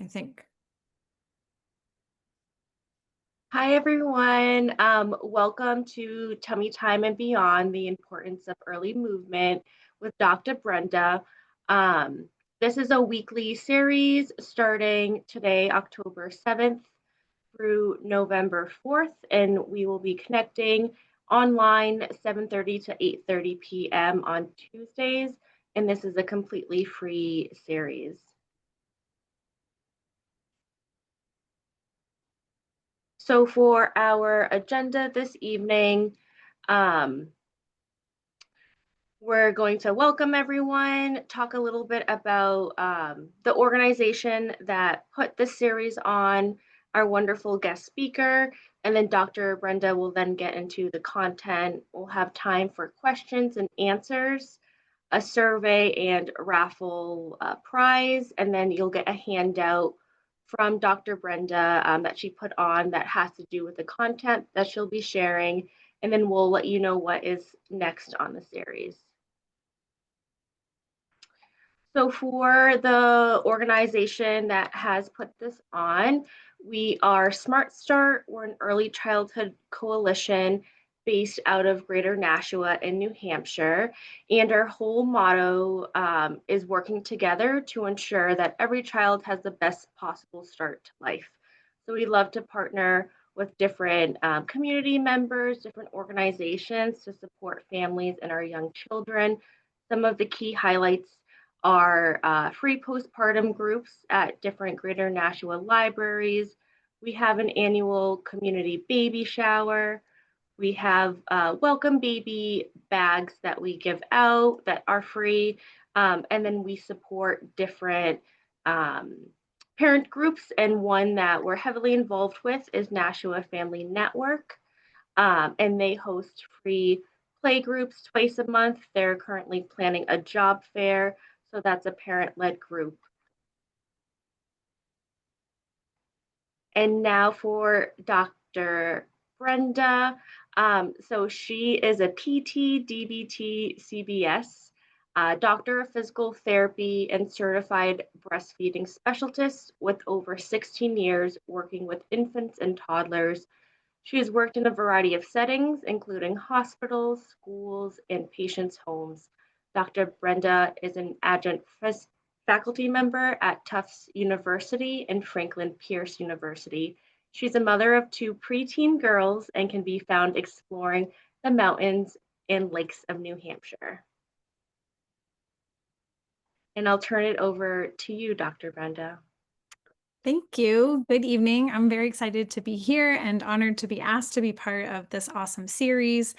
I think. Hi, everyone. Welcome to Tummy Time and Beyond, the importance of early movement with Dr. Brenda. Um, this is a weekly series starting today, October 7th through November 4th, and we will be connecting online 7:30 to 8:30 p.m. on Tuesdays, and this is a completely free series. So for our agenda this evening, um, we're going to welcome everyone, talk a little bit about the organization that put this series on, our wonderful guest speaker, and then Dr. Brenda will then get into the content. We'll have time for questions and answers, a survey and raffle prize, and then you'll get a handout from Dr. Brenda that she put on that has to do with the content that she'll be sharing, and then we'll let you know what is next on the series. So for the organization that has put this on, we are Smart Start. We're an early childhood coalition based out of Greater Nashua in New Hampshire. And our whole motto is working together to ensure that every child has the best possible start to life. So we love to partner with different community members, different organizations to support families and our young children. Some of the key highlights are free postpartum groups at different Greater Nashua libraries. We have an annual community baby shower. We have welcome baby bags that we give out that are free. And then we support different um, parent groups. And one that we're heavily involved with is Nashua Family Network. And they host free play groups twice a month. They're currently planning a job fair, so that's a parent-led group. And now for Dr. Brenda. So she is a PT, DBT, CBS, doctor of physical therapy, and certified breastfeeding specialist with over 16 years working with infants and toddlers. She has worked in a variety of settings, including hospitals, schools, and patients' homes. Dr. Brenda is an adjunct faculty member at Tufts University and Franklin Pierce University. She's a mother of two preteen girls and can be found exploring the mountains and lakes of New Hampshire. And I'll turn it over to you, Dr. Brenda. Thank you. Good evening. I'm very excited to be here and honored to be asked to be part of this awesome series.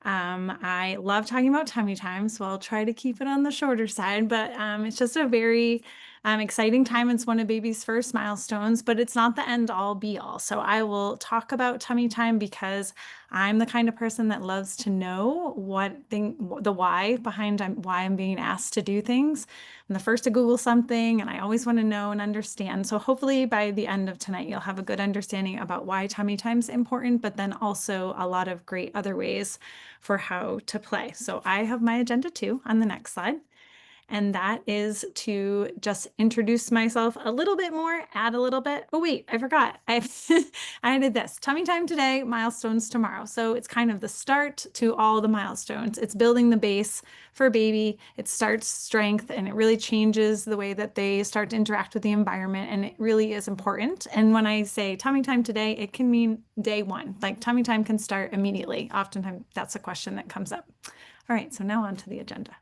I love talking about tummy time, so I'll try to keep it on the shorter side, but it's just a very exciting time. It's one of baby's first milestones, but it's not the end all be all. So I will talk about tummy time because I'm the kind of person that loves to know the why behind why I'm being asked to do things. I'm the first to Google something and I always want to know and understand. So hopefully by the end of tonight, you'll have a good understanding about why tummy time is important, but then also a lot of great other ways for how to play. So I have my agenda too on the next slide. And that is to just introduce myself a little bit more, add a little bit. Oh, wait, I forgot. I did this. Tummy time today, milestones tomorrow. So it's kind of the start to all the milestones. It's building the base for baby. It starts strength and it really changes the way that they start to interact with the environment. And it really is important. And when I say tummy time today, it can mean day one. Like tummy time can start immediately. Oftentimes that's a question that comes up. All right, so now on to the agenda.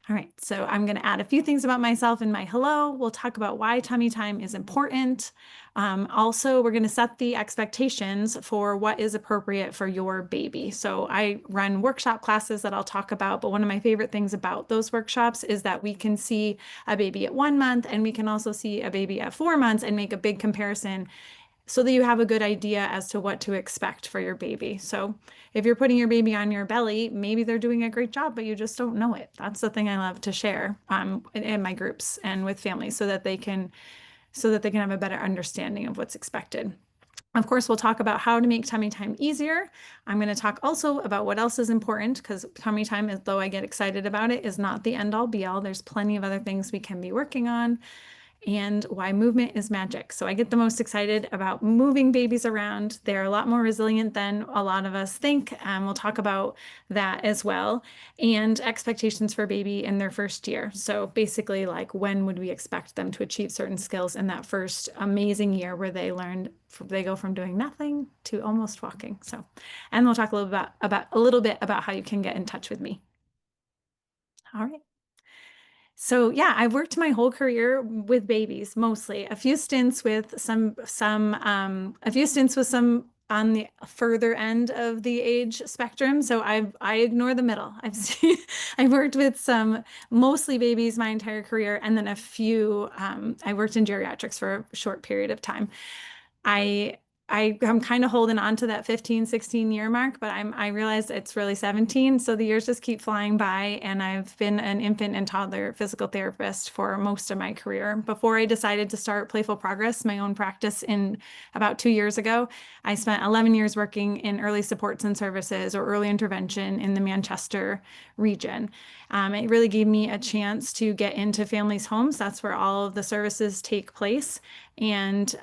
All right, so I'm going to add a few things about myself in my hello. We'll talk about why tummy time is important. Also, we're going to set the expectations for what is appropriate for your baby. So I run workshop classes that I'll talk about, but one of my favorite things about those workshops is that we can see a baby at 1 month and we can also see a baby at 4 months and make a big comparison so that you have a good idea as to what to expect for your baby. So if you're putting your baby on your belly, maybe they're doing a great job, but you just don't know it. That's the thing I love to share in my groups and with families so that they can have a better understanding of what's expected. Of course, we'll talk about how to make tummy time easier. I'm going to talk also about what else is important because tummy time, though I get excited about it, is not the end all be all. There's plenty of other things we can be working on. and why movement is magic. So I get the most excited about moving babies around. They're a lot more resilient than a lot of us think. We'll talk about that as well. And expectations for baby in their first year. So basically, like when would we expect them to achieve certain skills in that first amazing year where they go from doing nothing to almost walking. So, and we'll talk a little about a little bit about how you can get in touch with me. All right. So yeah, I've worked my whole career with babies mostly. A few stints with a few stints with some on the further end of the age spectrum. So I ignore the middle. I've seen I've worked with some mostly babies my entire career, and then a few I worked in geriatrics for a short period of time. I I'm kind of holding on to that 15, 16 year mark, but I realized it's really 17. So the years just keep flying by. And I've been an infant and toddler physical therapist for most of my career. Before I decided to start Playful Progress, my own practice in about 2 years ago, I spent 11 years working in early supports and services or early intervention in the Manchester region. It really gave me a chance to get into families' homes. That's where all of the services take place. And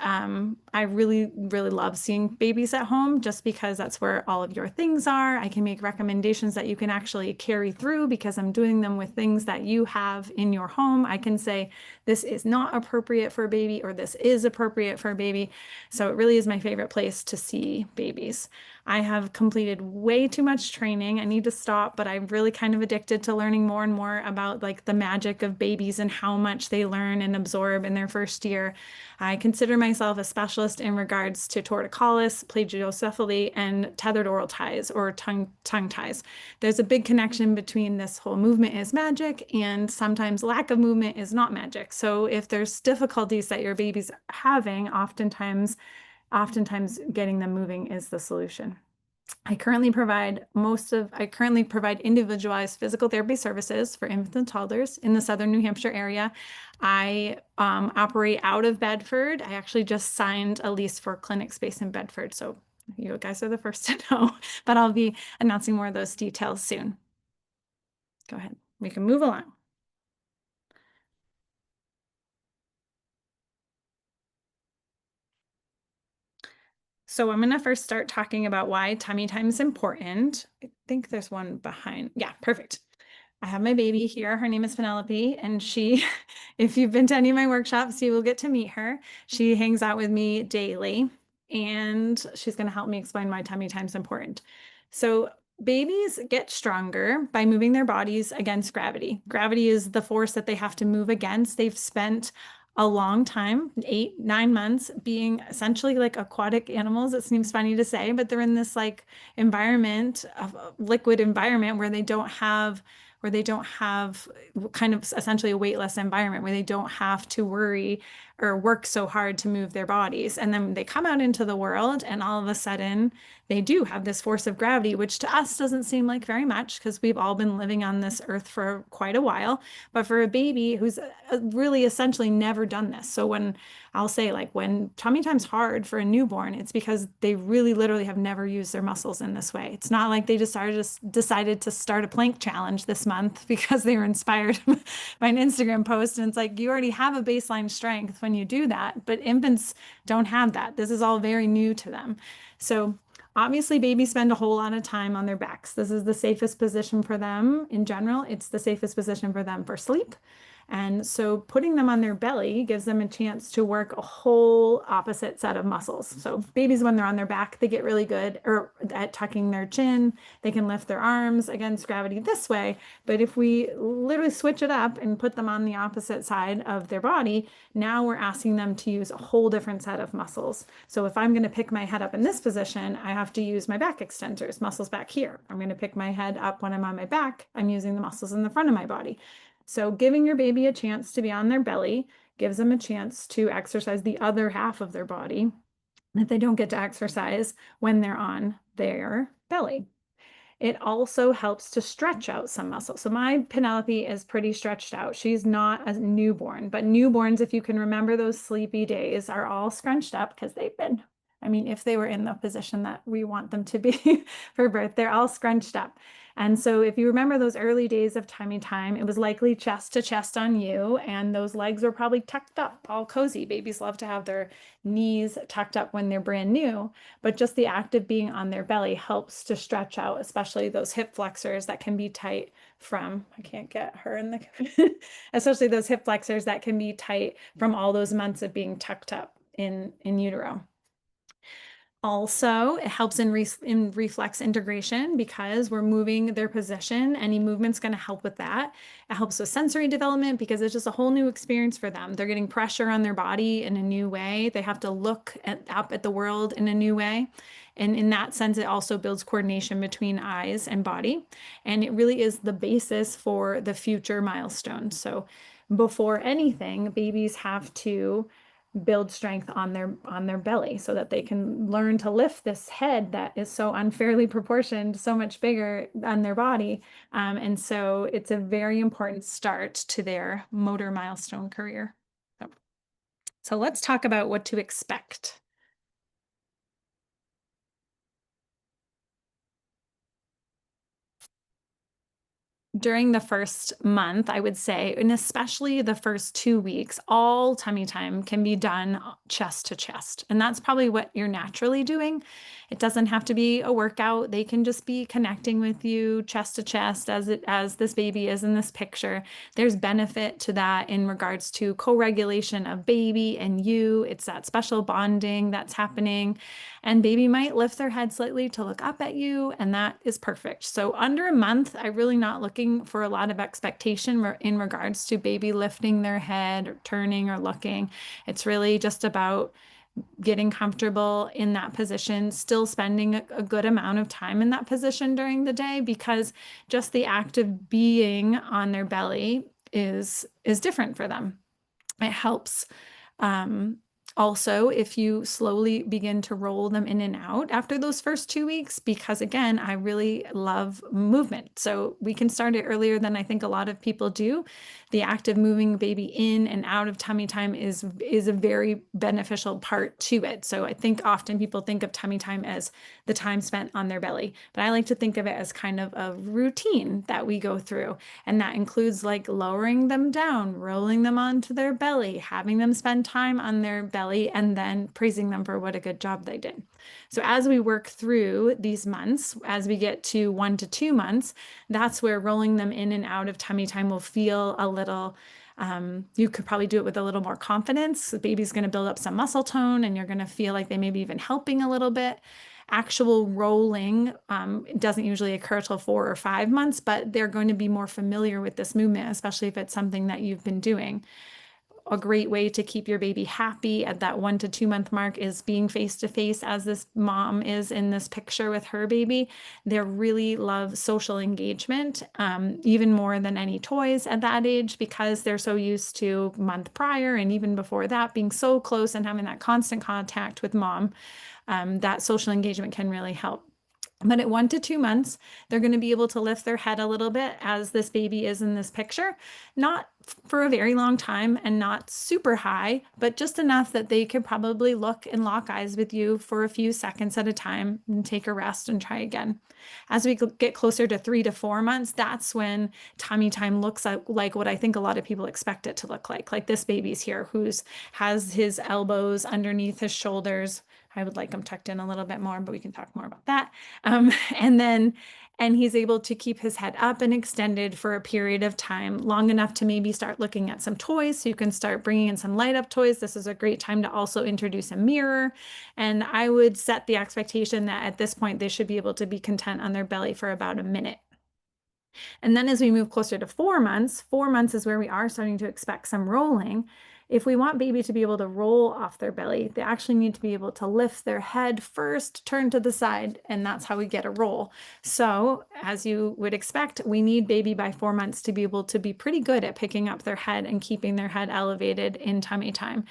I really, really love seeing babies at home just because that's where all of your things are. I can make recommendations that you can actually carry through because I'm doing them with things that you have in your home. I can say, this is not appropriate for a baby or this is appropriate for a baby. So it really is my favorite place to see babies. I have completed way too much training. I need to stop, but I'm really kind of addicted to learning more and more about like the magic of babies and how much they learn and absorb in their first year. I consider myself a specialist in regards to torticollis, plagiocephaly, and tethered oral ties or tongue ties. There's a big connection between this whole movement is magic and sometimes lack of movement is not magic. So if there's difficulties that your baby's having, oftentimes getting them moving is the solution. I currently provide individualized physical therapy services for infants and toddlers in the southern New Hampshire area. I operate out of Bedford. I actually just signed a lease for clinic space in Bedford, so you guys are the first to know, but I'll be announcing more of those details soon. Go ahead. We can move along. So I'm going to first start talking about why tummy time is important. I think there's one behind. Yeah, perfect. I have my baby here. Her name is Penelope, and she, if you've been to any of my workshops, you will get to meet her. She hangs out with me daily, and she's going to help me explain why tummy time is important. So babies get stronger by moving their bodies against gravity. Gravity is the force that they have to move against. They've spent a long time, 8, 9 months, being essentially like aquatic animals. It seems funny to say, but they're in this like environment, of liquid environment where they don't have kind of essentially a weightless environment where they don't have to worry or work so hard to move their bodies. And then they come out into the world and all of a sudden they do have this force of gravity, which to us doesn't seem like very much because we've all been living on this earth for quite a while. But for a baby who's really essentially never done this. So when I'll say like when tummy time's hard for a newborn, it's because they really literally have never used their muscles in this way. It's not like they just decided to start a plank challenge this month because they were inspired by an Instagram post. And it's like you already have a baseline strength when you do that, but infants don't have that. This is all very new to them. So obviously, babies spend a whole lot of time on their backs. This is the safest position for them in general. It's the safest position for them for sleep. And so putting them on their belly gives them a chance to work a whole opposite set of muscles. So babies, when they're on their back, they get really good at tucking their chin. They can lift their arms against gravity this way. But if we literally switch it up and put them on the opposite side of their body, now we're asking them to use a whole different set of muscles. So if I'm going to pick my head up in this position, I have to use my back extensors, muscles back here. I'm going to pick my head up when I'm on my back. I'm using the muscles in the front of my body. So giving your baby a chance to be on their belly gives them a chance to exercise the other half of their body that they don't get to exercise when they're on their belly. It also helps to stretch out some muscle. So my Penelope is pretty stretched out. She's not a newborn, but newborns, if you can remember those sleepy days, are all scrunched up because they've been I mean, if they were in the position that we want them to be for birth, they're all scrunched up. And so if you remember those early days of tummy time, it was likely chest to chest on you, and those legs were probably tucked up, all cozy. Babies love to have their knees tucked up when they're brand new, but just the act of being on their belly helps to stretch out, especially those hip flexors that can be tight from, I can't get her in the, especially those hip flexors that can be tight from all those months of being tucked up in utero. Also, it helps in reflex integration because we're moving their position. Any movement's going to help with that. It helps with sensory development because it's just a whole new experience for them. They're getting pressure on their body in a new way. They have to look up at the world in a new way. And in that sense, it also builds coordination between eyes and body. And it really is the basis for the future milestones. So before anything, babies have to build strength on their belly so that they can learn to lift this head that is so unfairly proportioned, so much bigger on their body. And so it's a very important start to their motor milestone career. So let's talk about what to expect. During the first month, I would say, and especially the first 2 weeks, all tummy time can be done chest to chest. And that's probably what you're naturally doing. It doesn't have to be a workout. They can just be connecting with you chest to chest as this baby is in this picture. There's benefit to that in regards to co-regulation of baby and you. It's that special bonding that's happening. And baby might lift their head slightly to look up at you, and that is perfect. So under a month, I'm really not looking for a lot of expectation in regards to baby lifting their head or turning or looking. It's really just about getting comfortable in that position, still spending a good amount of time in that position during the day, because just the act of being on their belly is different for them. It helps. Um, Also, if you slowly begin to roll them in and out after those first 2 weeks, because again, I really love movement. So we can start it earlier than I think a lot of people do. The act of moving baby in and out of tummy time is a very beneficial part to it. So I think often people think of tummy time as the time spent on their belly, but I like to think of it as kind of a routine that we go through. And that includes like lowering them down, rolling them onto their belly, having them spend time on their belly, and then praising them for what a good job they did. So as we work through these months, as we get to 1 to 2 months, that's where rolling them in and out of tummy time will feel a little, you could probably do it with a little more confidence. The baby's going to build up some muscle tone, and you're going to feel like they may be even helping a little bit. Actual rolling doesn't usually occur till 4 or 5 months, but they're going to be more familiar with this movement, especially if it's something that you've been doing. A great way to keep your baby happy at that 1 to 2 month mark is being face to face, as this mom is in this picture with her baby. They really love social engagement, even more than any toys at that age, because they're so used to month prior and even before that being so close and having that constant contact with mom. That social engagement can really help. But at 1 to 2 months, they're going to be able to lift their head a little bit, as this baby is in this picture, not for a very long time and not super high, but just enough that they could probably look and lock eyes with you for a few seconds at a time and take a rest and try again. As we get closer to 3 to 4 months, that's when tummy time looks like what I think a lot of people expect it to look like this baby's here, who's has his elbows underneath his shoulders. I would like them tucked in a little bit more, but we can talk more about that. And he's able to keep his head up and extended for a period of time, long enough to maybe start looking at some toys. So you can start bringing in some light up toys. This is a great time to also introduce a mirror. And I would set the expectation that at this point, they should be able to be content on their belly for about a minute. And then as we move closer to 4 months, 4 months is where we are starting to expect some rolling. If we want baby to be able to roll off their belly, they actually need to be able to lift their head first, turn to the side, and that's how we get a roll. So as you would expect, we need baby by 4 months to be able to be pretty good at picking up their head and keeping their head elevated in tummy time.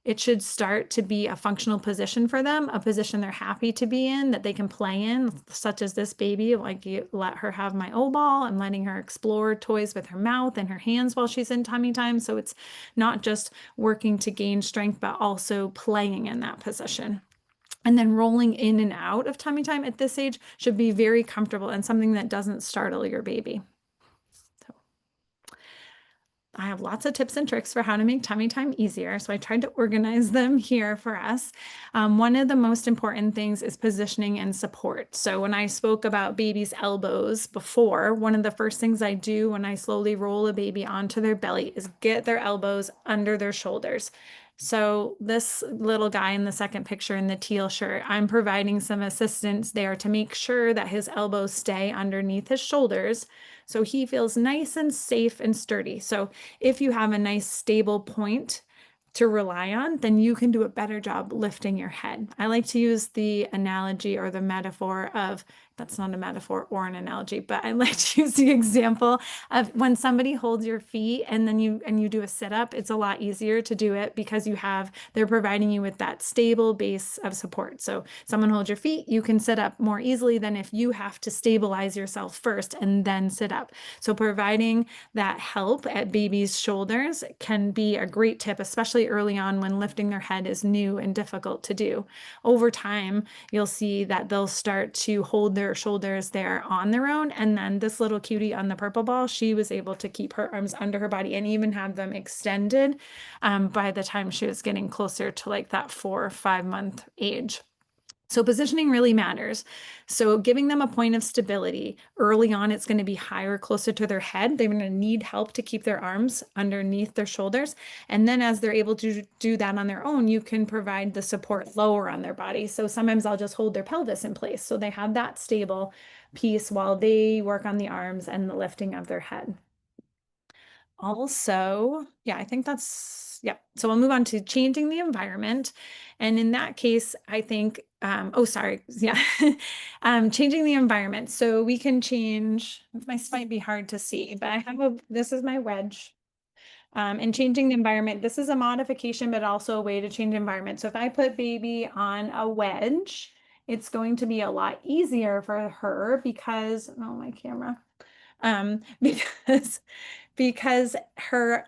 It should start to be a functional position for them, a position they're happy to be in, that they can play in, such as this baby. Like, you let her have my O ball. I'm letting her explore toys with her mouth and her hands while she's in tummy time. So it's not just working to gain strength, but also playing in that position. And then rolling in and out of tummy time at this age should be very comfortable and something that doesn't startle your baby. So I have lots of tips and tricks for how to make tummy time easier. So I tried to organize them here for us. One of the most important things is positioning and support. So when I spoke about baby's elbows before, one of the first things I do when I slowly roll a baby onto their belly is get their elbows under their shoulders. So this little guy in the second picture in the teal shirt, I'm providing some assistance there to make sure that his elbows stay underneath his shoulders so he feels nice and safe and sturdy. So if you have a nice stable point to rely on, then you can do a better job lifting your head. I like to use the analogy or the metaphor of, that's not a metaphor or an analogy, but I like to use the example of when somebody holds your feet and then you do a sit up, it's a lot easier to do it because they're providing you with that stable base of support. So someone holds your feet, you can sit up more easily than if you have to stabilize yourself first and then sit up. So providing that help at baby's shoulders can be a great tip, especially early on when lifting their head is new and difficult to do. Over time, you'll see that they'll start to hold their shoulders there on their own. And then this little cutie on the purple ball, she was able to keep her arms under her body and even have them extended by the time she was getting closer to like that 4 or 5 month age. So positioning really matters. So giving them a point of stability early on, it's going to be higher, closer to their head. They're going to need help to keep their arms underneath their shoulders. And then as they're able to do that on their own, you can provide the support lower on their body. So sometimes I'll just hold their pelvis in place so they have that stable piece while they work on the arms and the lifting of their head. Also, yeah, I think that's, yeah. So we'll move on to changing the environment. And in that case, I think, oh, sorry. Yeah. Changing the environment. So we can change, this might be hard to see, but this is my wedge. And changing the environment, this is a modification, but also a way to change environment. So if I put baby on a wedge, it's going to be a lot easier for her because, oh, my camera. Because her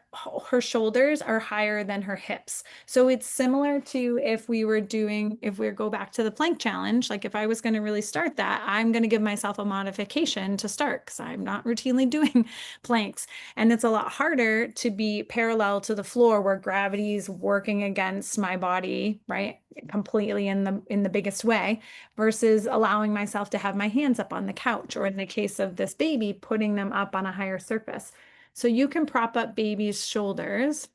shoulders are higher than her hips. So it's similar to if we go back to the plank challenge, like if I was going to really start that, I'm going to give myself a modification to start because I'm not routinely doing planks. And it's a lot harder to be parallel to the floor where gravity is working against my body, right? Completely in the biggest way versus allowing myself to have my hands up on the couch, or in the case of this baby, putting them up on a higher surface. So you can prop up baby's shoulders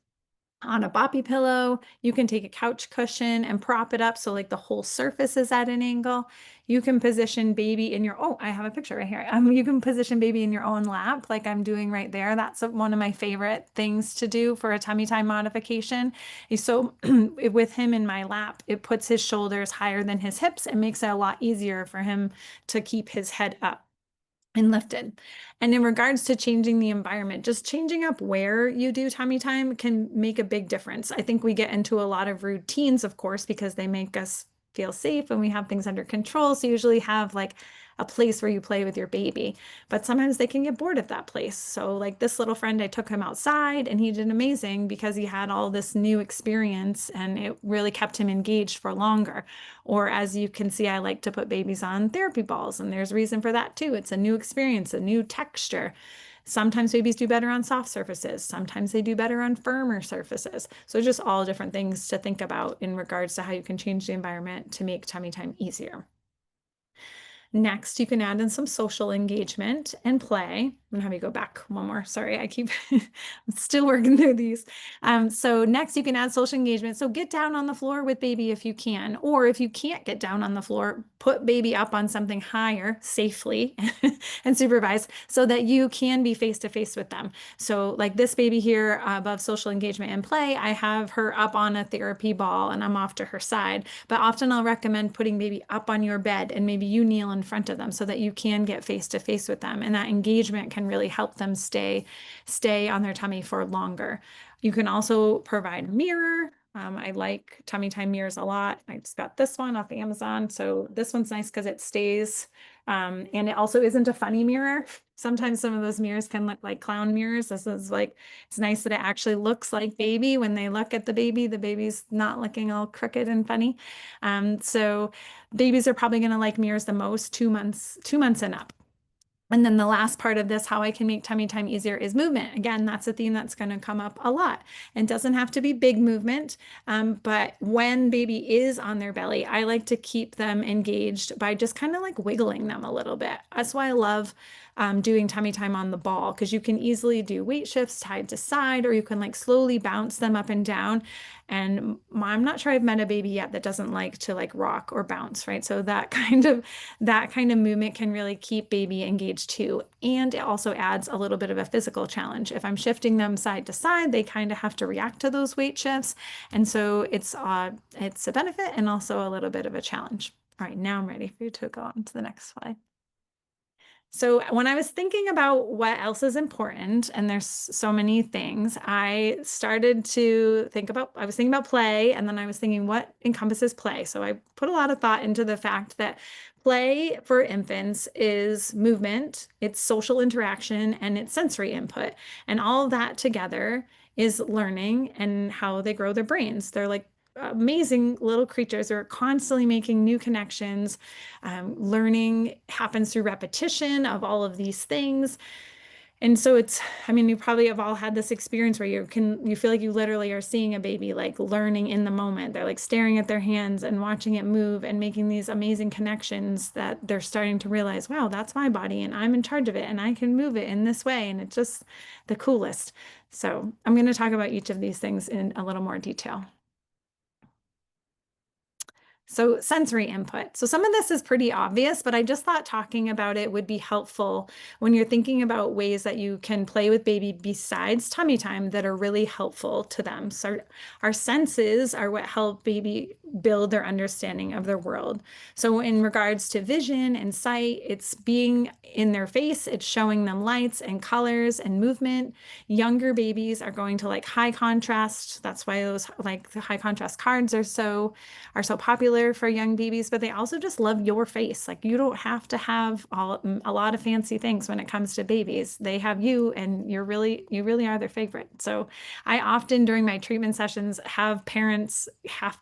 on a boppy pillow. You can take a couch cushion and prop it up so like the whole surface is at an angle. You can position baby in oh, I have a picture right here. You can position baby in your own lap like I'm doing right there. That's one of my favorite things to do for a tummy time modification. So with him in my lap, it puts his shoulders higher than his hips and makes it a lot easier for him to keep his head up and lifted. And in regards to changing the environment, just changing up where you do tummy time can make a big difference. I think we get into a lot of routines, of course, because they make us feel safe and we have things under control. So you usually have like a place where you play with your baby, but sometimes they can get bored of that place. So like this little friend, I took him outside and he did amazing because he had all this new experience and it really kept him engaged for longer. Or as you can see, I like to put babies on therapy balls, and there's reason for that too. It's a new experience, a new texture. Sometimes babies do better on soft surfaces. Sometimes they do better on firmer surfaces. So just all different things to think about in regards to how you can change the environment to make tummy time easier. Next, you can add in some social engagement and play. I'm gonna have you go back one more. Sorry, I'm still working through these. So next you can add social engagement. So get down on the floor with baby if you can, or if you can't get down on the floor, put baby up on something higher safely and supervise so that you can be face to face with them. So like this baby here above social engagement and play, I have her up on a therapy ball and I'm off to her side. But often I'll recommend putting baby up on your bed and maybe you kneel in front of them so that you can get face to face with them. And that engagement can really help them stay on their tummy for longer. You can also provide a mirror. I like tummy time mirrors a lot. I just got this one off Amazon. So this one's nice because it stays and it also isn't a funny mirror. sometimes some of those mirrors can look like clown mirrors. This is like, it's nice that it actually looks like baby when they look at the baby's not looking all crooked and funny. So babies are probably going to like mirrors the most 2 months and up. And then the last part of this, how I can make tummy time easier, is movement. Again, that's a theme that's going to come up a lot. And doesn't have to be big movement, but when baby is on their belly, I like to keep them engaged by just kind of like wiggling them a little bit. That's why I love doing tummy time on the ball, because you can easily do weight shifts tied to side, or you can like slowly bounce them up and down. And I'm not sure I've met a baby yet that doesn't like to like rock or bounce, right? So that kind of movement can really keep baby engaged too. And it also adds a little bit of a physical challenge. If I'm shifting them side to side, they kind of have to react to those weight shifts. And so it's a benefit and also a little bit of a challenge. All right, now I'm ready for you to go on to the next slide. So when I was thinking about what else is important, and there's so many things, I started to I was thinking about play, and then I was thinking what encompasses play. So I put a lot of thought into the fact that play for infants is movement, it's social interaction, and it's sensory input. And all of that together is learning and how they grow their brains. They're like amazing little creatures who are constantly making new connections. Learning happens through repetition of all of these things. And so I mean, you probably have all had this experience where you feel like you literally are seeing a baby like learning in the moment. They're like staring at their hands and watching it move and making these amazing connections that they're starting to realize, wow, that's my body and I'm in charge of it and I can move it in this way. And it's just the coolest. So I'm going to talk about each of these things in a little more detail. So sensory input. So some of this is pretty obvious, but I just thought talking about it would be helpful when you're thinking about ways that you can play with baby besides tummy time that are really helpful to them. So our senses are what help baby build their understanding of their world. So in regards to vision and sight, it's being in their face, it's showing them lights and colors and movement. Younger babies are going to like high contrast. That's why those like the high contrast cards are so popular for young babies, but they also just love your face. Like you don't have to have a lot of fancy things when it comes to babies. They have you and you really are their favorite. So I often during my treatment sessions have parents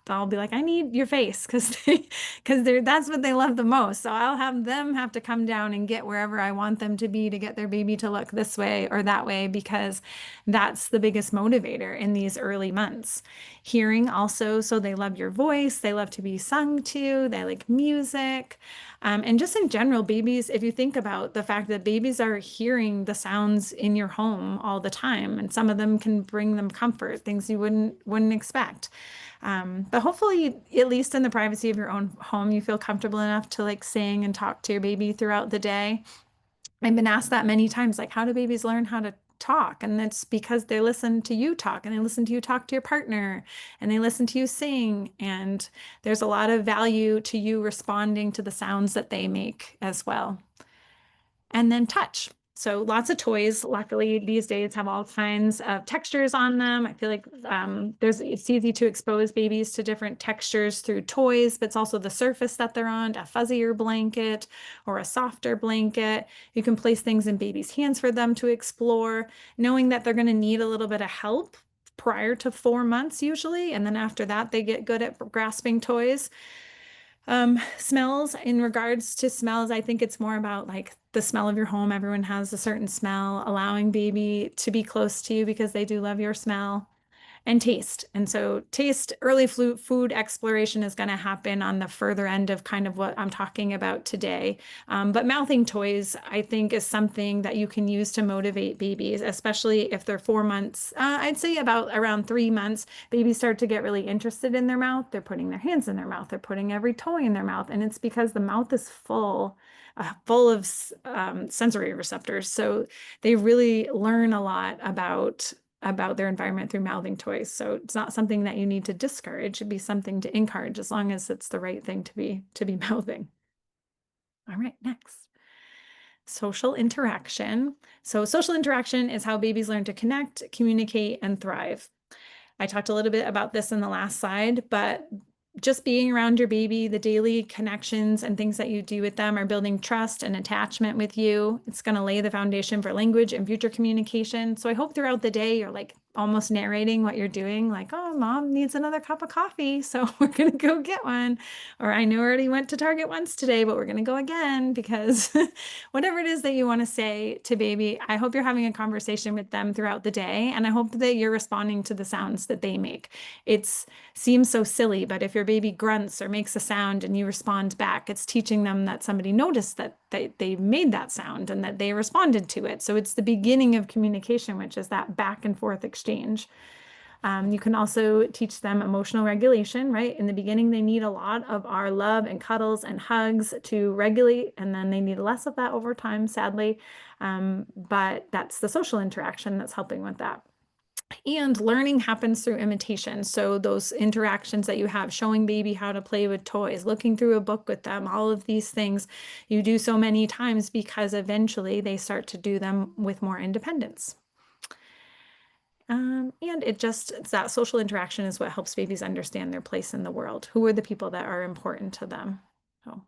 I'll be like, I need your face because that's what they love the most. So I'll have them have to come down and get wherever I want them to be to get their baby to look this way or that way, because that's the biggest motivator in these early months. Hearing also, so they love your voice, they love to be sung to, they like music. And just in general, babies, if you think about the fact that babies are hearing the sounds in your home all the time, and some of them can bring them comfort, things you wouldn't expect. But hopefully, at least in the privacy of your own home, you feel comfortable enough to like sing and talk to your baby throughout the day. I've been asked that many times, like, how do babies learn how to talk? And it's because they listen to you talk and they listen to you talk to your partner and they listen to you sing. And there's a lot of value to you responding to the sounds that they make as well. And then touch. So lots of toys, luckily these days have all kinds of textures on them. I feel like it's easy to expose babies to different textures through toys, but it's also the surface that they're on, a fuzzier blanket or a softer blanket. You can place things in babies' hands for them to explore, knowing that they're going to need a little bit of help prior to 4 months usually, and then after that they get good at grasping toys. Smells, in regards to smells, I think it's more about like the smell of your home. Everyone has a certain smell, allowing baby to be close to you because they do love your smell. And taste. And so early food exploration is going to happen on the further end of kind of what I'm talking about today. But mouthing toys, I think, is something that you can use to motivate babies, especially if they're 4 months. I'd say about around 3 months, babies start to get really interested in their mouth. They're putting their hands in their mouth. They're putting every toy in their mouth. And it's because the mouth is full of sensory receptors. So they really learn a lot about their environment through mouthing toys. So it's not something that you need to discourage. It'd be something to encourage as long as it's the right thing to be mouthing. All right, next. Social interaction. So social interaction is how babies learn to connect, communicate, and thrive. I talked a little bit about this in the last slide, but just being around your baby, the daily connections and things that you do with them are building trust and attachment with you. It's going to lay the foundation for language and future communication. So I hope throughout the day you're like almost narrating what you're doing, like, oh, mom needs another cup of coffee, so we're going to go get one. Or I know I already went to Target once today, but we're going to go again because whatever it is that you want to say to baby, I hope you're having a conversation with them throughout the day. And I hope that you're responding to the sounds that they make. It's seems so silly, but if your baby grunts or makes a sound and you respond back, it's teaching them that somebody noticed that they made that sound and that they responded to it. So it's the beginning of communication, which is that back and forth exchange. You can also teach them emotional regulation, right? In the beginning, they need a lot of our love and cuddles and hugs to regulate, and then they need less of that over time, sadly. But that's the social interaction that's helping with that. And learning happens through imitation. So those interactions that you have, showing baby how to play with toys, looking through a book with them, all of these things you do so many times because eventually they start to do them with more independence. And it's that social interaction is what helps babies understand their place in the world. Who are the people that are important to them? So,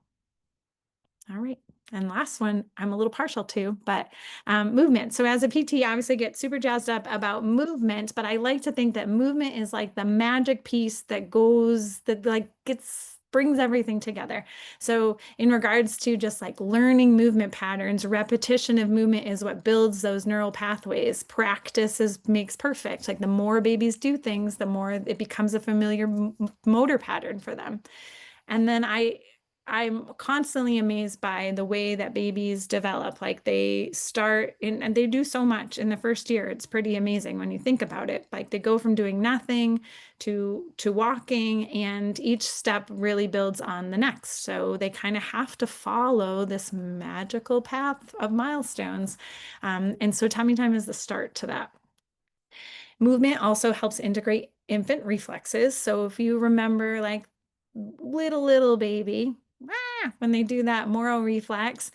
all right. And last one, I'm a little partial to, but movement. So as a PT, I obviously get super jazzed up about movement, but I like to think that movement is like the magic piece that like brings everything together. So in regards to just like learning movement patterns, repetition of movement is what builds those neural pathways. Makes perfect. Like the more babies do things, the more it becomes a familiar motor pattern for them. And then I'm constantly amazed by the way that babies develop. Like they start in, and they do so much in the first year. It's pretty amazing when you think about it. Like they go from doing nothing to walking, and each step really builds on the next. So they kind of have to follow this magical path of milestones. And so tummy time is the start to that. Movement also helps integrate infant reflexes. So if you remember like little baby, when they do that Moro reflex,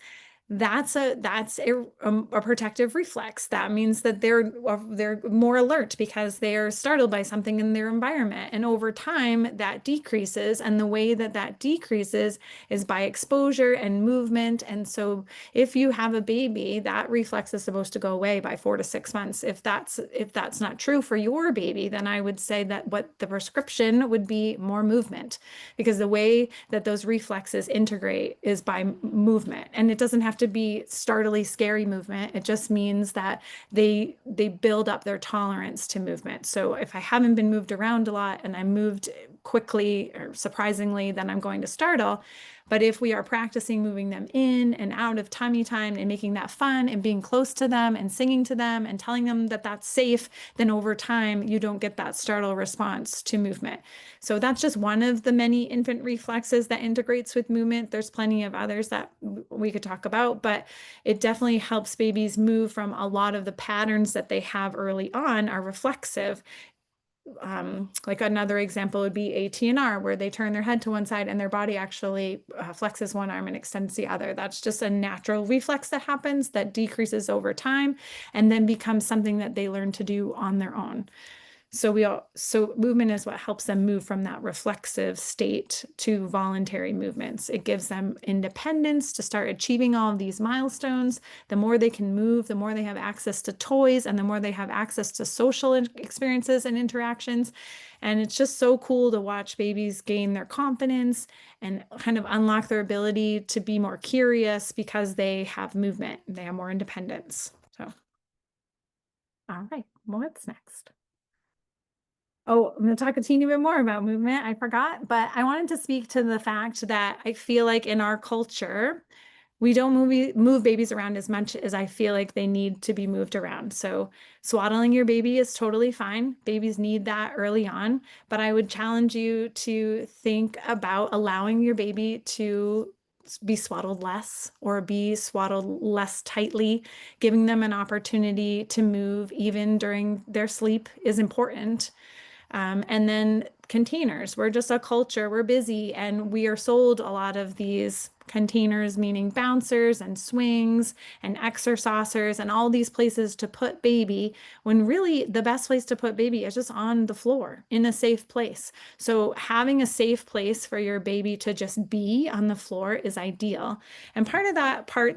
that's a protective reflex. That means that they're more alert because they are startled by something in their environment. And over time, that decreases. And the way that that decreases is by exposure and movement. And so, if you have a baby, that reflex is supposed to go away by 4 to 6 months. If that's not true for your baby, then I would say that what the prescription would be more movement, because the way that those reflexes integrate is by movement, and it doesn't have to be startlingly scary movement. It just means that they build up their tolerance to movement. So if I haven't been moved around a lot and I moved quickly or surprisingly, then I'm going to startle. But if we are practicing moving them in and out of tummy time and making that fun and being close to them and singing to them and telling them that that's safe, then over time you don't get that startle response to movement. So that's just one of the many infant reflexes that integrates with movement. There's plenty of others that we could talk about, but it definitely helps babies move from a lot of the patterns that they have early on are reflexive. Like another example would be a TNR, where they turn their head to one side and their body actually flexes one arm and extends the other. That's just a natural reflex that happens that decreases over time and then becomes something that they learn to do on their own. So movement is what helps them move from that reflexive state to voluntary movements. It gives them independence to start achieving all of these milestones. The more they can move, the more they have access to toys, and the more they have access to social experiences and interactions. And it's just so cool to watch babies gain their confidence and kind of unlock their ability to be more curious because they have movement. They have more independence. So, all right, what's next? Oh, I'm going to talk a teeny bit more about movement. I forgot, but I wanted to speak to the fact that I feel like in our culture, we don't move babies around as much as I feel like they need to be moved around. So swaddling your baby is totally fine. Babies need that early on, but I would challenge you to think about allowing your baby to be swaddled less or be swaddled less tightly. Giving them an opportunity to move even during their sleep is important. And then containers. We're just a culture, we're busy, and we are sold a lot of these containers, meaning bouncers and swings and exercisers and all these places to put baby, when really the best place to put baby is just on the floor in a safe place. So having a safe place for your baby to just be on the floor is ideal. And part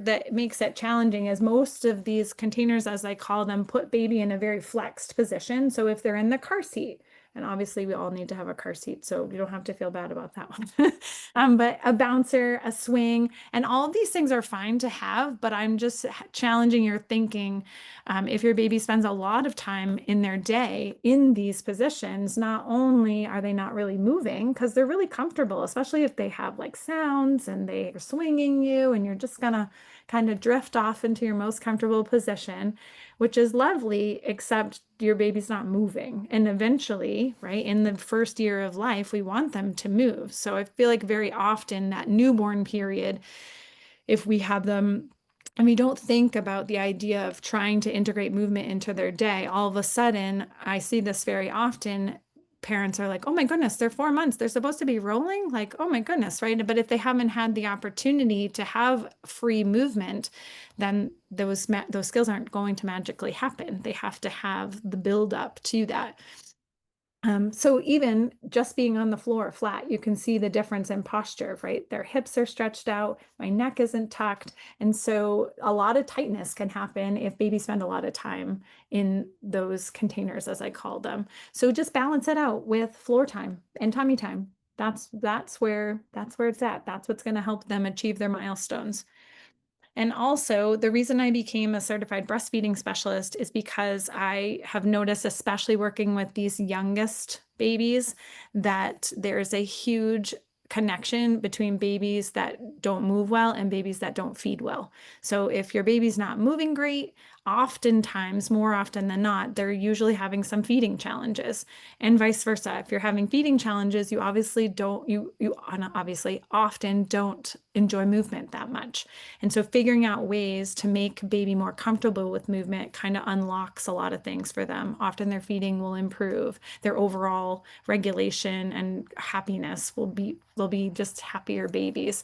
that makes it challenging is most of these containers, as I call them, put baby in a very flexed position. So if they're in the car seat, and obviously we all need to have a car seat, so you don't have to feel bad about that one. But a bouncer, a swing, and all of these things are fine to have, but I'm just challenging your thinking. If your baby spends a lot of time in their day in these positions, not only are they not really moving because they're really comfortable, especially if they have like sounds and they are swinging you and you're just gonna kind of drift off into your most comfortable position, which is lovely, except your baby's not moving. And eventually, right, in the first year of life, we want them to move. So I feel like very often that newborn period, if we have them and we don't think about the idea of trying to integrate movement into their day, all of a sudden, I see this very often. Parents are like, oh my goodness, they're 4 months. They're supposed to be rolling. Like, oh my goodness, right? But if they haven't had the opportunity to have free movement, then those skills aren't going to magically happen. They have to have the build up to that. So even just being on the floor flat, you can see the difference in posture, right? Their hips are stretched out, my neck isn't tucked. And so a lot of tightness can happen if babies spend a lot of time in those containers, as I call them. So just balance it out with floor time and tummy time. That's where it's at. That's what's going to help them achieve their milestones. And also, the reason I became a certified breastfeeding specialist is because I have noticed, especially working with these youngest babies, that there's a huge connection between babies that don't move well and babies that don't feed well. So if your baby's not moving great, oftentimes, more often than not, they're usually having some feeding challenges, and vice versa. If you're having feeding challenges, you obviously don't, you obviously often don't enjoy movement that much. And so figuring out ways to make baby more comfortable with movement kind of unlocks a lot of things for them. Often their feeding will improve, their overall regulation and happiness will be just happier babies.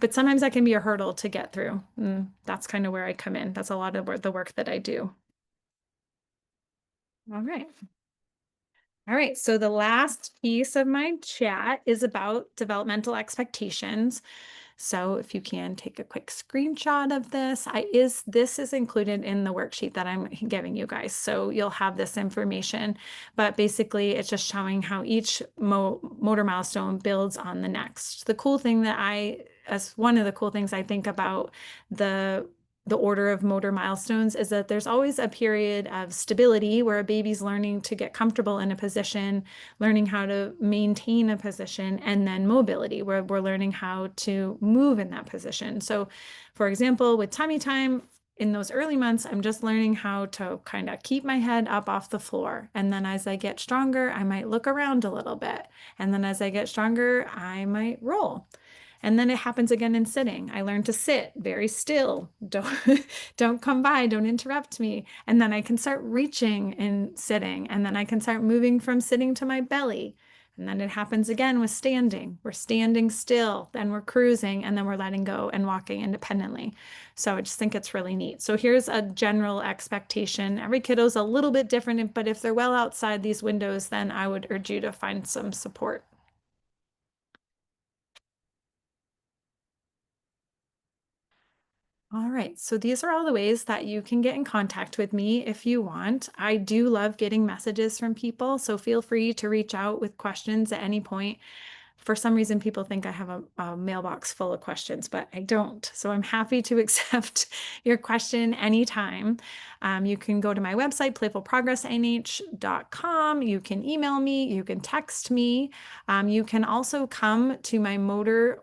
But sometimes that can be a hurdle to get through. And that's kind of where I come in. That's a lot of the work that I do. All right. All right. So the last piece of my chat is about developmental expectations. So if you can take a quick screenshot of this, this is included in the worksheet that I'm giving you guys. So you'll have this information, but basically it's just showing how each motor milestone builds on the next. The cool thing as one of the cool things I think about the order of motor milestones is that there's always a period of stability where a baby's learning to get comfortable in a position, learning how to maintain a position, and then mobility, where we're learning how to move in that position. So, for example, with tummy time, in those early months, I'm just learning how to kind of keep my head up off the floor. And then as I get stronger, I might look around a little bit. And then as I get stronger, I might roll. And then it happens again in sitting. I learn to sit very still. Don't come by, don't interrupt me. And then I can start reaching in sitting. And then I can start moving from sitting to my belly. And then it happens again with standing. We're standing still, then we're cruising, and then we're letting go and walking independently. So I just think it's really neat. So here's a general expectation. Every kiddo's a little bit different, but if they're well outside these windows, then I would urge you to find some support. All right, so these are all the ways that you can get in contact with me if you want. I do love getting messages from people, so feel free to reach out with questions at any point. For some reason, people think I have a mailbox full of questions, but I don't. So I'm happy to accept your question anytime. You can go to my website, playfulprogressnh.com. You can email me, you can text me. You can also come to my motor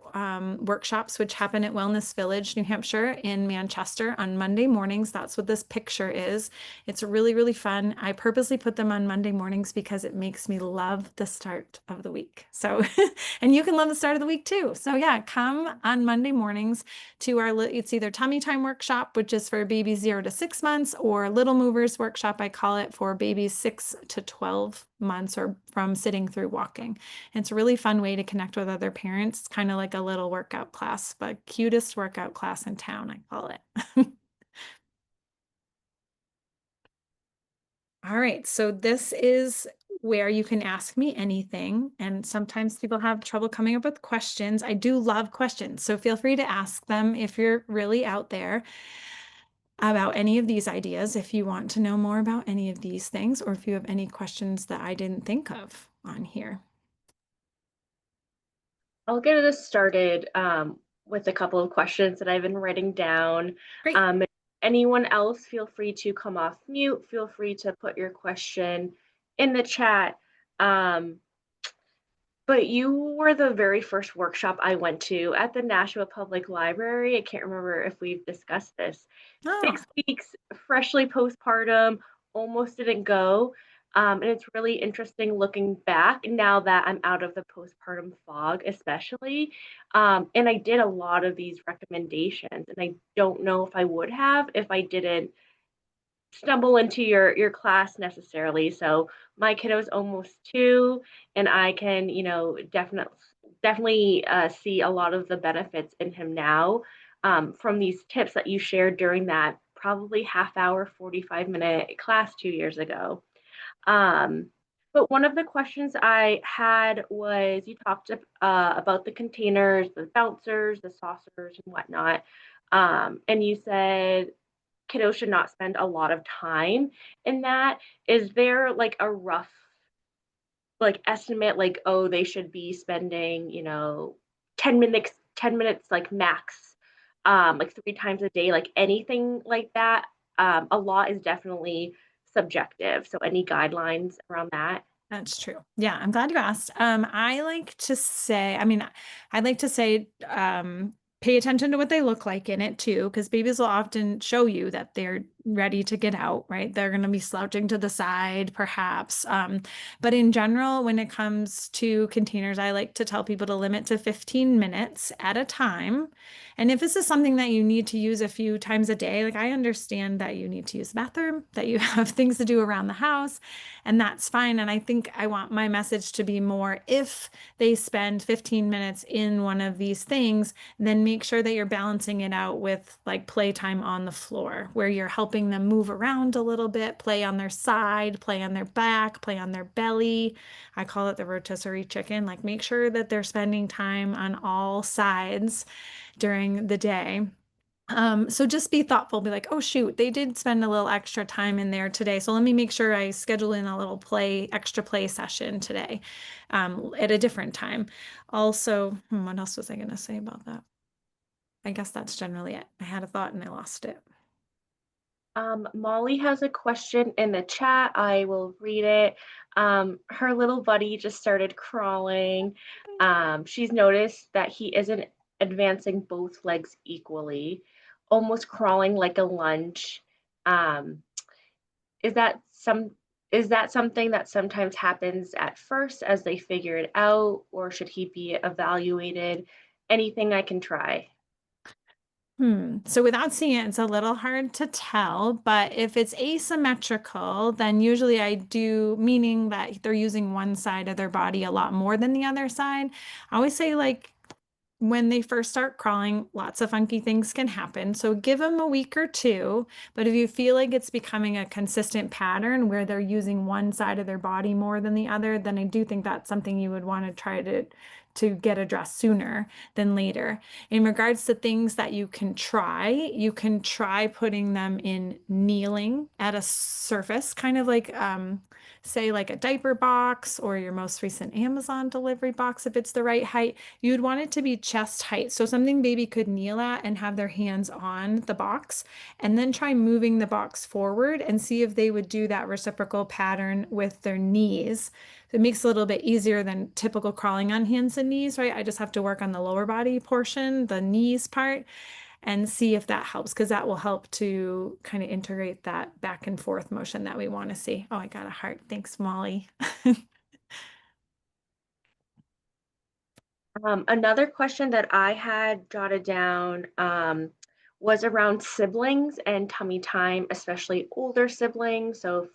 workshops, which happen at Wellness Village, New Hampshire, in Manchester on Monday mornings. That's what this picture is. It's really, really fun. I purposely put them on Monday mornings because it makes me love the start of the week. So And you can love the start of the week too. So yeah, come on Monday mornings to it's either tummy time workshop, which is for babies 0 to 6 months, or little movers workshop, I call it, for babies 6 to 12 months or from sitting through walking. It's a really fun way to connect with other parents. It's kind of like a little workout class, but cutest workout class in town, I call it. All right, so this is where you can ask me anything. And sometimes people have trouble coming up with questions. I do love questions, so feel free to ask them if you're really out there about any of these ideas, if you want to know more about any of these things, or if you have any questions that I didn't think of on here. I'll get us started with a couple of questions that I've been writing down. Great. If anyone else, feel free to come off mute. Feel free to put your question in the chat. Um, but you were the very first workshop I went to at the Nashua Public Library. I can't remember if we've discussed this. Oh, 6 weeks, freshly postpartum, almost didn't go. And it's really interesting looking back now that I'm out of the postpartum fog, especially. And I did a lot of these recommendations, and I don't know if I would have if I didn't stumble into your class necessarily. So my kiddo's almost 2, and I can, definitely see a lot of the benefits in him now from these tips that you shared during that probably half hour, 45-minute class 2 years ago. Um, but one of the questions I had was you talked about the containers, the bouncers, the saucers, and whatnot. And you said kiddos should not spend a lot of time in that. Is there like a rough like estimate like, oh, they should be spending, 10 minutes like max, like 3 times a day, like anything like that? A lot is definitely subjective. So any guidelines around that? that's true. Yeah, I'm glad you asked. I like to say, I'd like to say, pay attention to what they look like in it too, because babies will often show you that they're ready to get out, right? They're going to be slouching to the side, perhaps. But in general, when it comes to containers, I like to tell people to limit to 15 minutes at a time. And if this is something that you need to use a few times a day, like I understand that you need to use the bathroom, that you have things to do around the house, and that's fine. And I think I want my message to be more, if they spend 15 minutes in one of these things, then make sure that you're balancing it out with like playtime on the floor, where you're helping them move around a little bit, play on their side, play on their back, play on their belly. I call it the rotisserie chicken. Like make sure that they're spending time on all sides during the day. So just be thoughtful, be like, oh shoot, they did spend a little extra time in there today. So let me make sure I schedule in a little extra play session today, at a different time. Also, what else was I going to say about that? I guess that's generally it. I had a thought and I lost it. Molly has a question in the chat. I will read it. Her little buddy just started crawling. She's noticed that he isn't advancing both legs equally, almost crawling like a lunge. Um, is that some is that something that sometimes happens at first as they figure it out, or should he be evaluated? Anything I can try? So without seeing it, it's a little hard to tell, but if it's asymmetrical, then usually I do, meaning that they're using one side of their body a lot more than the other side. I always say, like, when they first start crawling, lots of funky things can happen. So give them a week or two. But if you feel like it's becoming a consistent pattern where they're using one side of their body more than the other, then I do think that's something you would want to try to get addressed sooner than later. In regards to things that you can try putting them in kneeling at a surface, kind of like say like a diaper box or your most recent Amazon delivery box if it's the right height. You'd want it to be chest height. So something baby could kneel at and have their hands on the box, and then try moving the box forward and see if they would do that reciprocal pattern with their knees. It makes it a little bit easier than typical crawling on hands and knees, right? I just have to work on the lower body portion, the knees part, and see if that helps, because that will help to kind of integrate that back and forth motion that we want to see. Oh, I got a heart. Thanks, Molly. Another question that I had jotted down was around siblings and tummy time, especially older siblings. So if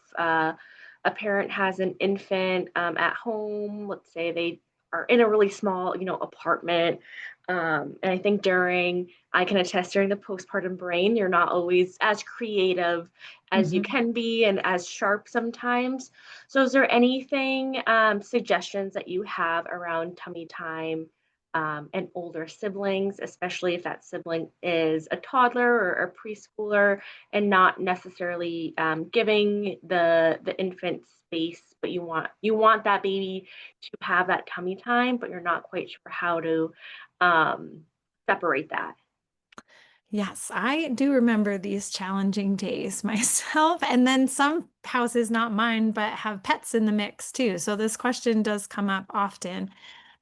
a parent has an infant at home, let's say they are in a really small, apartment. And I think I can attest during the postpartum brain, you're not always as creative as you Mhm. can be and as sharp sometimes. So is there anything, suggestions that you have around tummy time and older siblings, especially if that sibling is a toddler or a preschooler and not necessarily giving the infant space, but you want that baby to have that tummy time, but you're not quite sure how to um, separate that. Yes, I do remember these challenging days myself. And then some houses, not mine, but have pets in the mix too. So this question does come up often.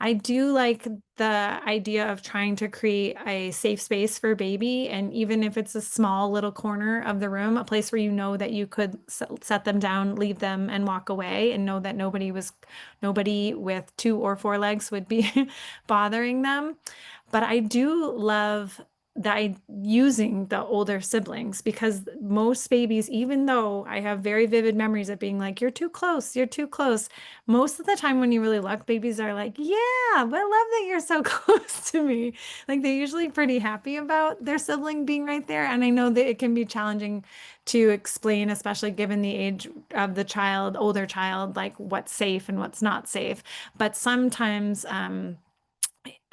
I do like the idea of trying to create a safe space for baby. And even if it's a small little corner of the room, a place where you know that you could set them down, leave them, and walk away, and know that nobody with 2 or 4 legs would be bothering them. But I do love that using the older siblings because most babies, even though I have very vivid memories of being like, you're too close. Most of the time when you really look, babies are like, yeah, but I love that you're so close to me. Like they're usually pretty happy about their sibling being right there. And I know that it can be challenging to explain, especially given the age of the child, older child, like what's safe and what's not safe. But sometimes,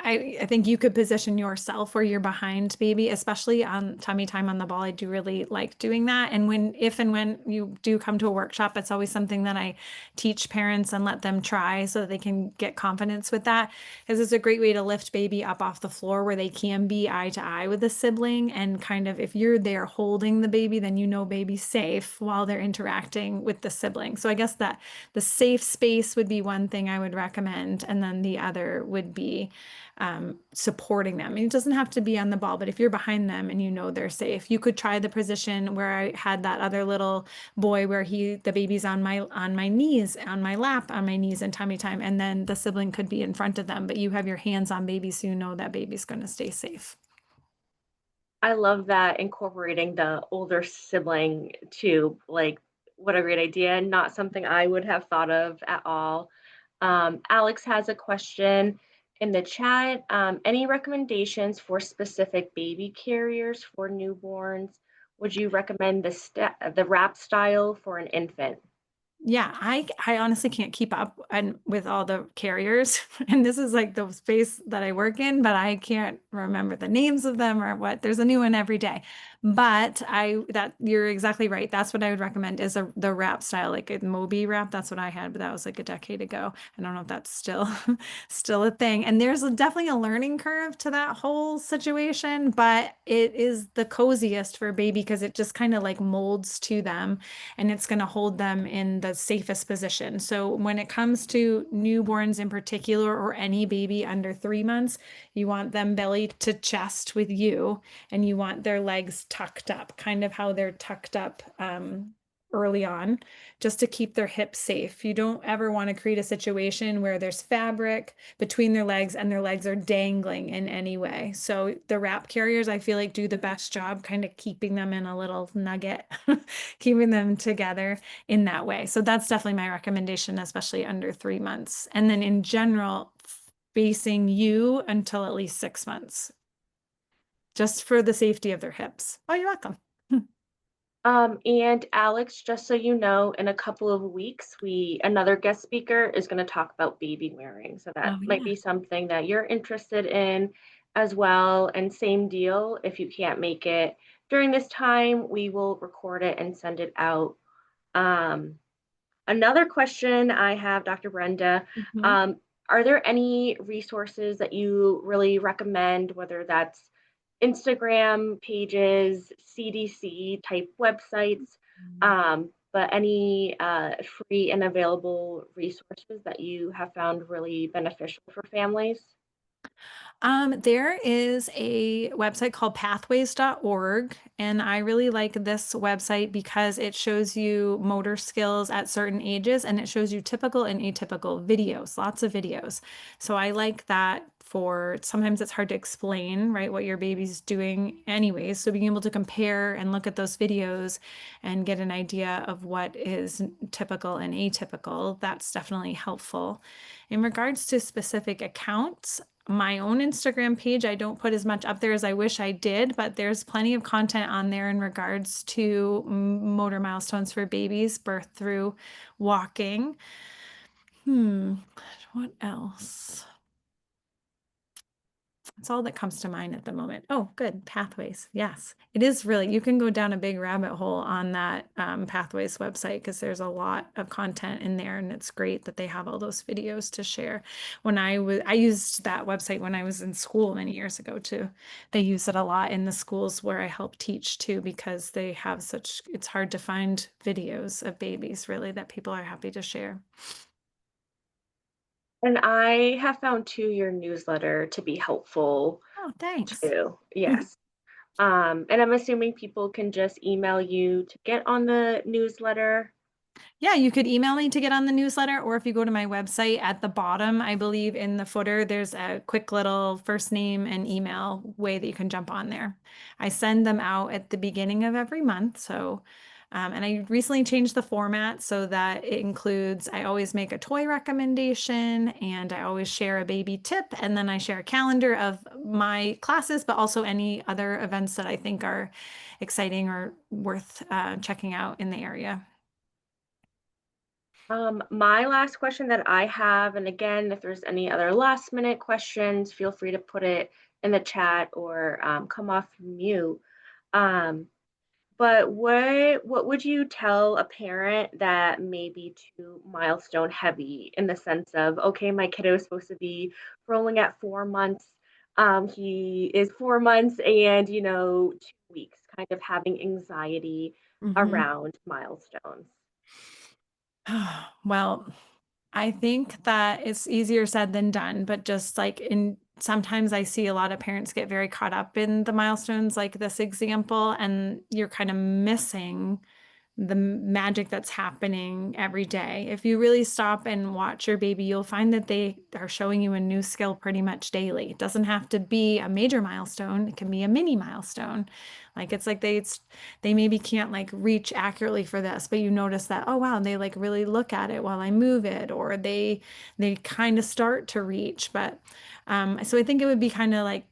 I think you could position yourself where you're behind baby, especially on tummy time on the ball. I do really like doing that. And if and when you do come to a workshop, it's always something that I teach parents and let them try so that they can get confidence with that. Because it's a great way to lift baby up off the floor where they can be eye to eye with a sibling. And kind of if you're there holding the baby, then you know baby's safe while they're interacting with the sibling. So I guess that the safe space would be one thing I would recommend. And then the other would be supporting them. And it doesn't have to be on the ball, but if you're behind them and you know they're safe, you could try the position where I had that other little boy where the baby's on my knees, on my lap, on my knees and tummy time, and then the sibling could be in front of them, but you have your hands on baby so you know that baby's going to stay safe. I love that incorporating the older sibling too. Like, what a great idea. Not something I would have thought of at all. Alex has a question in the chat. Any recommendations for specific baby carriers for newborns? Would you recommend the wrap style for an infant? Yeah, I honestly can't keep up and with all the carriers. And this is like the space that I work in, but I can't remember the names of them or what. There's a new one every day. But you're exactly right. That's what I would recommend is the wrap style, like a Moby wrap. That's what I had, but that was like a decade ago. I don't know if that's still still a thing. And there's definitely a learning curve to that whole situation, but it is the coziest for a baby because it just kind of like molds to them and it's going to hold them in the safest position. So when it comes to newborns in particular, or any baby under 3 months, you want them belly to chest with you, and you want their legs tucked up, kind of how they're tucked up early on, just to keep their hips safe. You don't ever want to create a situation where there's fabric between their legs and their legs are dangling in any way. So the wrap carriers, I feel like, do the best job kind of keeping them in a little nugget, keeping them together in that way. So that's definitely my recommendation, especially under 3 months. And then in general, facing you until at least 6 months, just for the safety of their hips. Oh, you're welcome. And Alex, just so you know, in a couple of weeks, another guest speaker is going to talk about baby wearing. So that Oh, might yeah. be something that you're interested in as well. And same deal, if you can't make it during this time, we will record it and send it out. Um, Another question I have, Dr. Brenda, Mhm. um, are there any resources that you really recommend, whether that's Instagram pages, CDC type websites, but any free and available resources that you have found really beneficial for families? There is a website called pathways.org, and I really like this website because it shows you motor skills at certain ages and it shows you typical and atypical videos, lots of videos. So I like that for sometimes it's hard to explain, right, what your baby's doing anyways. So being able to compare and look at those videos and get an idea of what is typical and atypical, that's definitely helpful. In regards to specific accounts, my own Instagram page, I don't put as much up there as I wish I did, but there's plenty of content on there in regards to motor milestones for babies, birth through walking. What else? That's all that comes to mind at the moment. Oh, good. Pathways. Yes. It is really, you can go down a big rabbit hole on that Pathways website because there's a lot of content in there and it's great that they have all those videos to share. I used that website when I was in school many years ago too. They use it a lot in the schools where I help teach too because they have it's hard to find videos of babies really that people are happy to share. And I have found too your newsletter to be helpful Oh, thanks. too. Yes. And I'm assuming people can just email you to get on the newsletter. Yeah, you could email me to get on the newsletter, or if you go to my website at the bottom, I believe in the footer, there's a quick little first name and email way that you can jump on there. I send them out at the beginning of every month. And I recently changed the format so that it includes, I always make a toy recommendation and I always share a baby tip. And then I share a calendar of my classes, but also any other events that I think are exciting or worth checking out in the area. My last question that I have, and again, if there's any other last minute questions, feel free to put it in the chat or come off mute. Um, but what would you tell a parent that may be too milestone heavy in the sense of, okay, my kiddo is supposed to be rolling at 4 months. He is 4 months and 2 weeks, kind of having anxiety Mhm. around milestones. Well, I think that it's easier said than done, but just like in sometimes I see a lot of parents get very caught up in the milestones, like this example, and you're kind of missing the magic that's happening every day. If you really stop and watch your baby, you'll find that they are showing you a new skill pretty much daily. It doesn't have to be a major milestone, it can be a mini milestone. Like it's like they maybe can't like reach accurately for this, but you notice that, oh wow, they like really look at it while I move it, or they kind of start to reach. But so I think it would be kind of like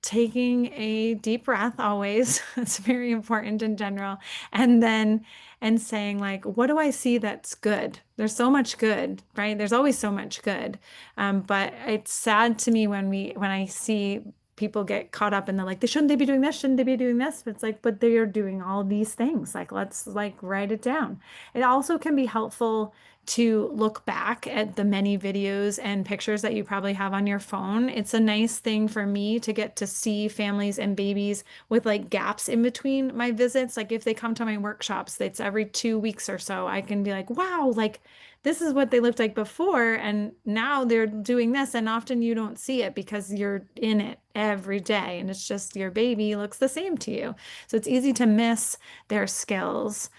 taking a deep breath always. It's very important in general. And then and saying like, what do I see that's good? There's so much good, right? There's always so much good. But it's sad to me when I see people get caught up and they're like, shouldn't they be doing this? Shouldn't they be doing this? But it's like, but they are doing all these things. Like, let's like write it down. It also can be helpful to look back at the many videos and pictures that you probably have on your phone. It's a nice thing for me to get to see families and babies with like gaps in between my visits. Like if they come to my workshops, it's every 2 weeks or so, I can be like, wow, like this is what they looked like before, and now they're doing this. And often you don't see it because you're in it every day, and it's just your baby looks the same to you. So it's easy to miss their skills.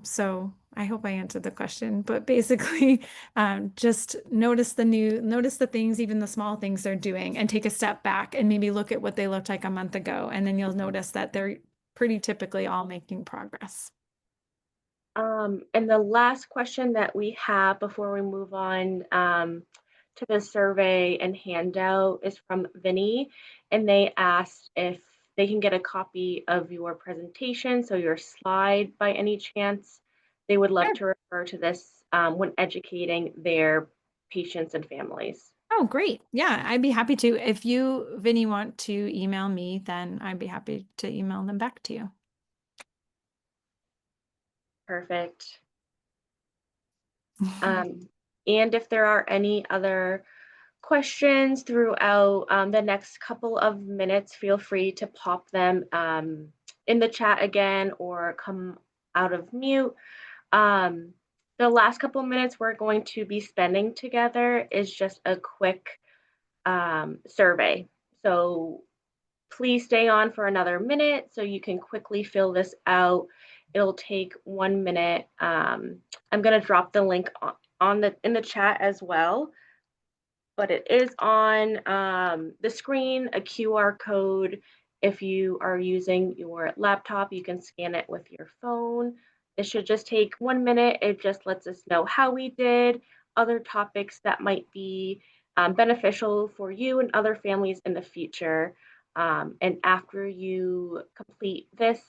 So I hope I answered the question, but basically, just notice the things, even the small things they're doing, and take a step back and maybe look at what they looked like a month ago. And then you'll notice that they're pretty typically all making progress. And the last question that we have before we move on to the survey and handout is from Vinny, and they asked if they can get a copy of your presentation, so your slide by any chance. They would love Sure. to refer to this when educating their patients and families. Oh, great. Yeah, I'd be happy to. If you, Vinny, want to email me, then I'd be happy to email them back to you. Perfect. Um, and if there are any other questions throughout the next couple of minutes, feel free to pop them in the chat again or come out of mute. Um, the last couple minutes we're going to be spending together is just a quick survey. So please stay on for another minute so you can quickly fill this out. It'll take 1 minute. I'm going to drop the link on the in the chat as well, but it is on the screen, a QR code. If you are using your laptop, you can scan it with your phone. It should just take 1 minute. It just lets us know how we did, other topics that might be beneficial for you and other families in the future. And after you complete this,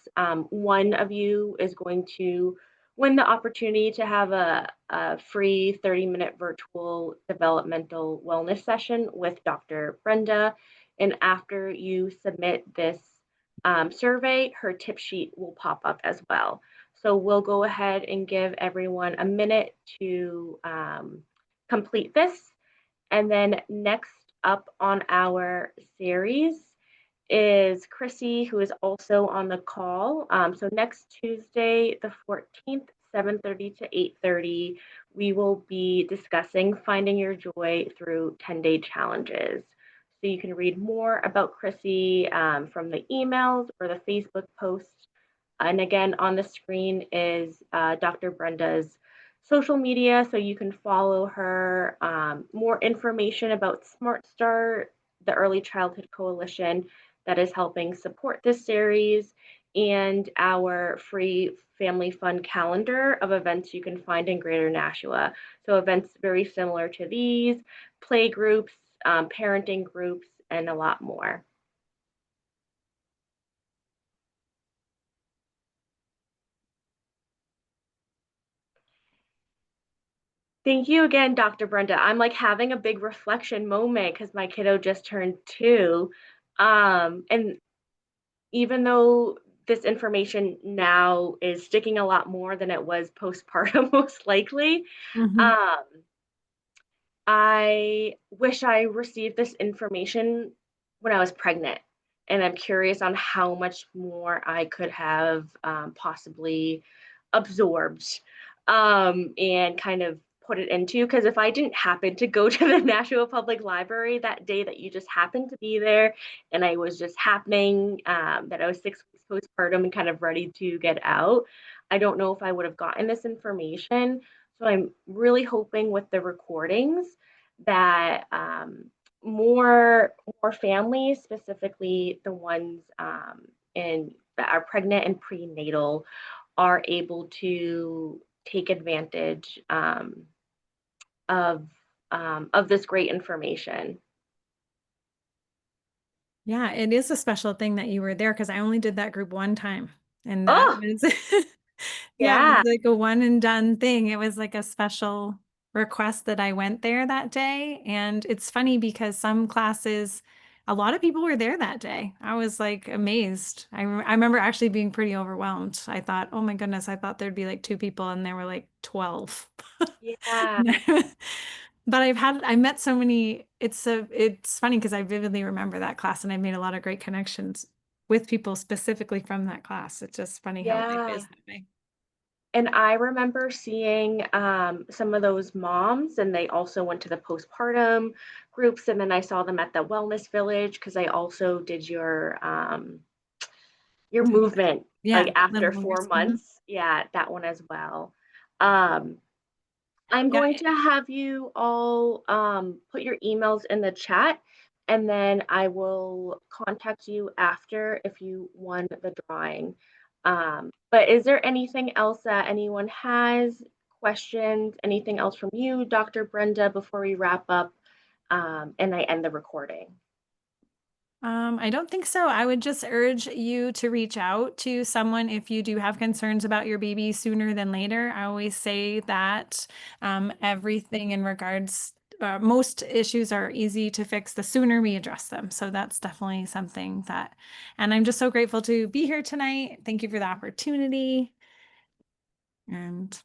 one of you is going to win the opportunity to have a free 30-minute virtual developmental wellness session with Dr. Brenda. And after you submit this survey, her tip sheet will pop up as well. So we'll go ahead and give everyone a minute to complete this. And then next up on our series is Chrissy, who is also on the call. So next Tuesday, the 14th, 7:30 to 8:30, we will be discussing finding your joy through 10-day challenges. So you can read more about Chrissy from the emails or the Facebook post. And again, on the screen is Dr. Brenda's social media, so you can follow her. More information about Smart Start, the Early Childhood Coalition that is helping support this series, and our free family fun calendar of events you can find in Greater Nashua. So events very similar to these, play groups, parenting groups, and a lot more. Thank you again, Dr. Brenda. I'm like having a big reflection moment because my kiddo just turned 2. And even though this information now is sticking a lot more than it was postpartum, most likely, Mhm. um, I wish I received this information when I was pregnant. And I'm curious on how much more I could have possibly absorbed and kind of put it into. Because if I didn't happen to go to the Nashua Public Library that day that you just happened to be there, and I was just happening that I was 6 weeks postpartum and kind of ready to get out, I don't know if I would have gotten this information. So I'm really hoping with the recordings that more families, specifically the ones in that are pregnant and prenatal, are able to take advantage of of this great information. Yeah, it is a special thing that you were there because I only did that group one time. And that Oh, was, yeah, it was yeah, like a one and done thing. It was like a special request that I went there that day. And it's funny because some classes, a lot of people were there that day. I was like amazed. I remember actually being pretty overwhelmed. I thought, oh my goodness, I thought there'd be like 2 people and there were like 12. yeah, But I met so many, it's funny because I vividly remember that class and I made a lot of great connections with people specifically from that class. It's just funny how life yeah. is that way. And I remember seeing some of those moms, and they also went to the postpartum groups, and then I saw them at the wellness village because I also did your movement Yeah, like after little 4 leaders. Mhm. months. Yeah, that one as well. Um, I'm Yeah, going to have you all put your emails in the chat, and then I will contact you after if you won the drawing. But is there anything else that anyone has? Questions? Anything else from you, Dr. Brenda, before we wrap up and I end the recording? I don't think so. I would just urge you to reach out to someone if you do have concerns about your baby sooner than later. I always say that everything in regards, most issues are easy to fix the sooner we address them. So that's definitely something that, and I'm just so grateful to be here tonight. Thank you for the opportunity. And